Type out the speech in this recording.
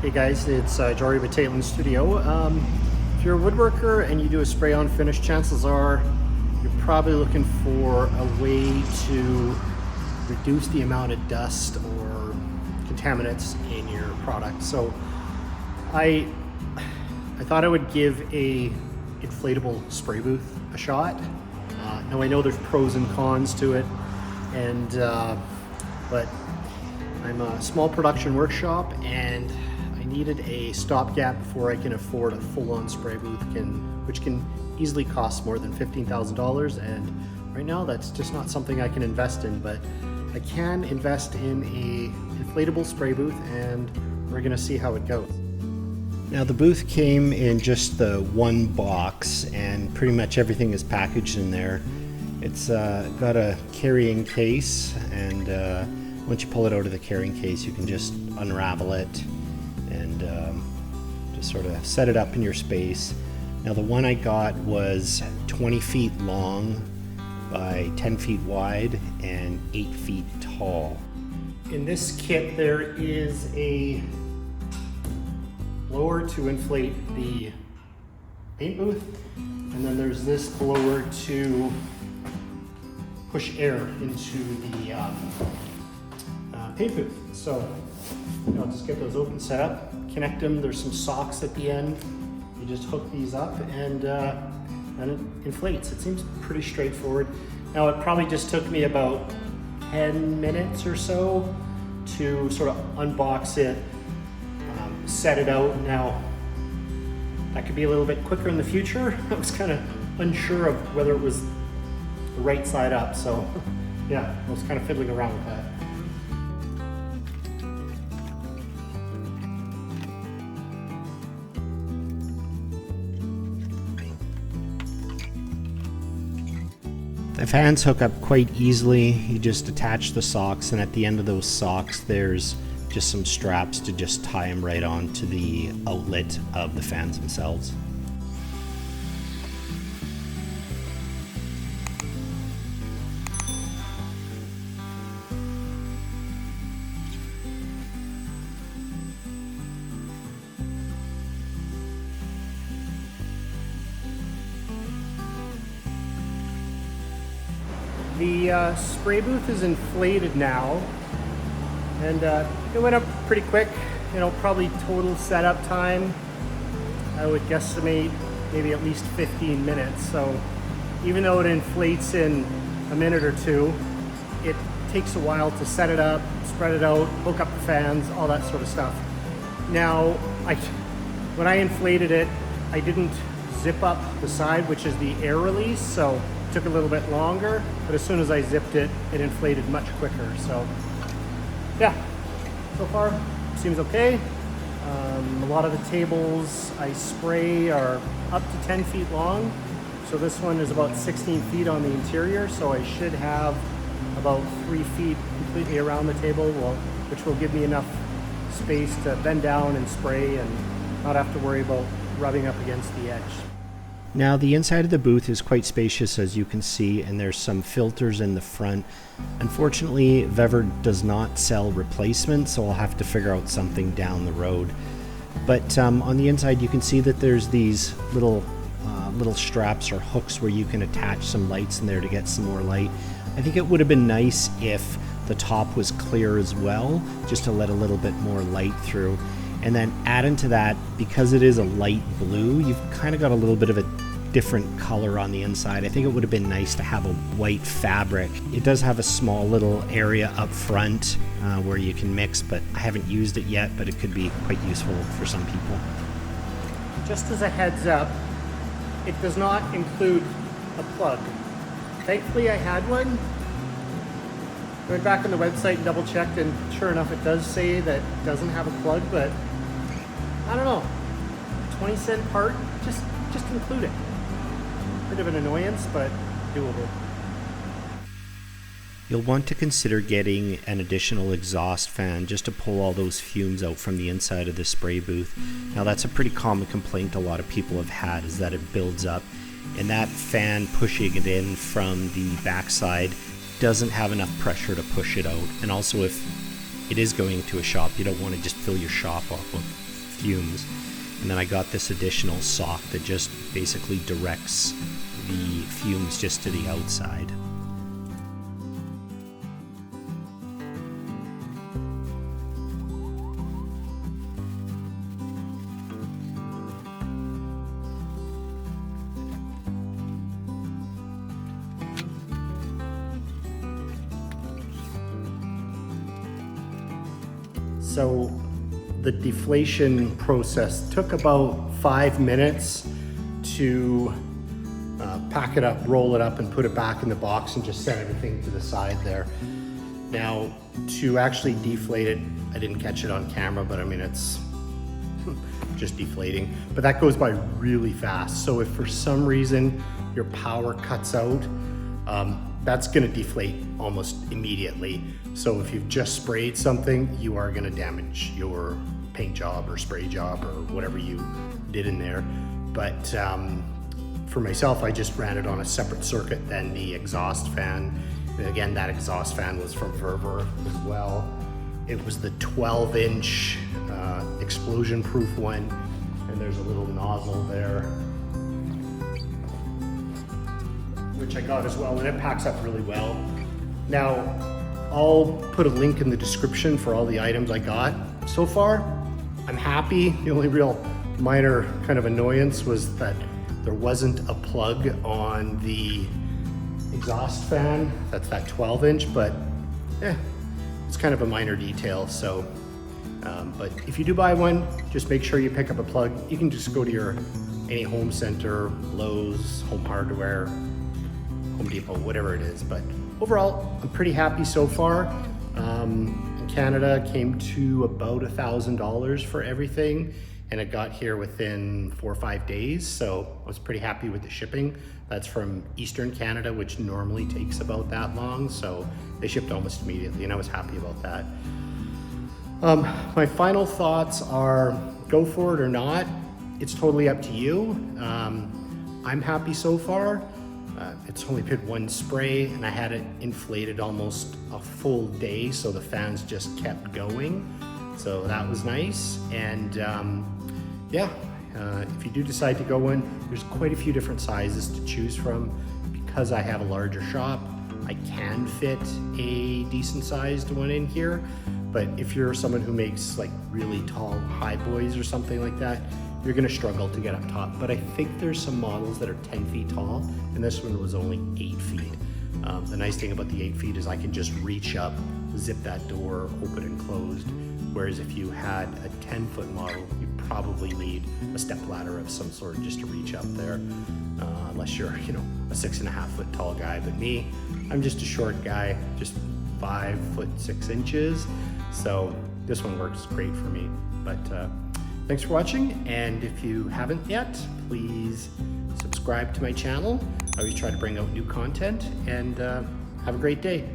Hey guys, it's Jory with Tailin Studio. If you're a woodworker and you do a spray-on finish, chances are you're probably looking for a way to reduce the amount of dust or contaminants in your product. So I thought I would give a inflatable spray booth a shot. Now I know there's pros and cons to it, but I'm a small production workshop and I needed a stopgap before I can afford a full-on spray booth, which can easily cost more than $15,000, and right now that's just not something I can invest in, but I can invest in a inflatable spray booth and we're gonna see how it goes. Now the booth came in just the one box and pretty much everything is packaged in there. It's got a carrying case, and once you pull it out of the carrying case you can just unravel it and just sort of set it up in your space. Now the one I got was 20 feet long by 10 feet wide and 8 feet tall. In this kit there is a blower to inflate the paint booth, and then there's this blower to push air into the paint booth. So I'll just get those open, set up, connect them. There's some socks at the end. You just hook these up and it inflates. It seems pretty straightforward. Now it probably just took me about 10 minutes or so to sort of unbox it, set it out. Now that could be a little bit quicker in the future. I was kind of unsure of whether it was the right side up, so yeah, I was kind of fiddling around with that. The fans hook up quite easily. You just attach the socks, and at the end of those socks there's just some straps to just tie them right on to the outlet of the fans themselves. The spray booth is inflated now, and it went up pretty quick. You know, probably total setup time, I would guesstimate maybe at least 15 minutes. So even though it inflates in a minute or two, it takes a while to set it up, spread it out, hook up the fans, all that sort of stuff. Now, when I inflated it, I didn't zip up the side, which is the air release, so it took a little bit longer, but as soon as I zipped it, it inflated much quicker. So yeah, so far seems okay. A lot of the tables I spray are up to 10 feet long, so this one is about 16 feet on the interior, so I should have about 3 feet completely around the table, which will give me enough space to bend down and spray and not have to worry about rubbing up against the edge. Now the inside of the booth is quite spacious, as you can see, and there's some filters in the front. Unfortunately, Vever does not sell replacements, so I'll have to figure out something down the road. But on the inside you can see that there's these little straps or hooks where you can attach some lights in there to get some more light. I think it would have been nice if the top was clear as well, just to let a little bit more light through. And then add into that, because it is a light blue, you've kind of got a little bit of a different color on the inside. I think it would have been nice to have a white fabric. It does have a small little area up front where you can mix, but I haven't used it yet, but it could be quite useful for some people. Just as a heads up, it does not include a plug. Thankfully I had one. Went back on the website and double checked, and sure enough it does say that it doesn't have a plug, but I don't know, 20-cent part, just include it. Bit of an annoyance, but doable. You'll want to consider getting an additional exhaust fan just to pull all those fumes out from the inside of the spray booth. Now that's a pretty common complaint a lot of people have had, is that it builds up, and that fan pushing it in from the backside doesn't have enough pressure to push it out. And also, if it is going to a shop, you don't want to just fill your shop up with fumes. And then I got this additional sock that just basically directs the fumes just to the outside. So the deflation process took about 5 minutes to pack it up, roll it up, and put it back in the box and just set everything to the side there. Now, to actually deflate it, I didn't catch it on camera, but I mean, it's just deflating. But that goes by really fast. So if for some reason your power cuts out, that's gonna deflate almost immediately. So if you've just sprayed something, you are gonna damage your paint job or spray job or whatever you did in there. But for myself, I just ran it on a separate circuit than the exhaust fan. And again, that exhaust fan was from Verver as well. It was the 12-inch explosion-proof one, and there's a little nozzle there, which I got as well, and it packs up really well. Now, I'll put a link in the description for all the items I got. So far, I'm happy. The only real minor kind of annoyance was that there wasn't a plug on the exhaust fan. That's that 12-inch, but it's kind of a minor detail. So, but if you do buy one, just make sure you pick up a plug. You can just go to any home center, Lowe's, Home Hardware, Home Depot, whatever it is. But overall, I'm pretty happy so far. In Canada, came to about $1,000 for everything, and it got here within 4 or 5 days. So I was pretty happy with the shipping. That's from Eastern Canada, which normally takes about that long. So they shipped almost immediately, and I was happy about that. My final thoughts are, go for it or not. It's totally up to you. I'm happy so far. It's only been one spray, and I had it inflated almost a full day, so the fans just kept going. So that was nice. And if you do decide to go in, there's quite a few different sizes to choose from. Because I have a larger shop, I can fit a decent sized one in here. But if you're someone who makes like really tall high boys or something like that, you're gonna struggle to get up top. But I think there's some models that are 10 feet tall, and this one was only 8 feet. The nice thing about the 8 feet is I can just reach up, zip that door open and closed. Whereas if you had a 10-foot model, you probably need a step ladder of some sort just to reach up there, unless you're, a 6.5-foot tall guy. But me, I'm just a short guy, just 5 foot 6 inches. So this one works great for me. But thanks for watching, and if you haven't yet, please subscribe to my channel. I always try to bring out new content, and have a great day.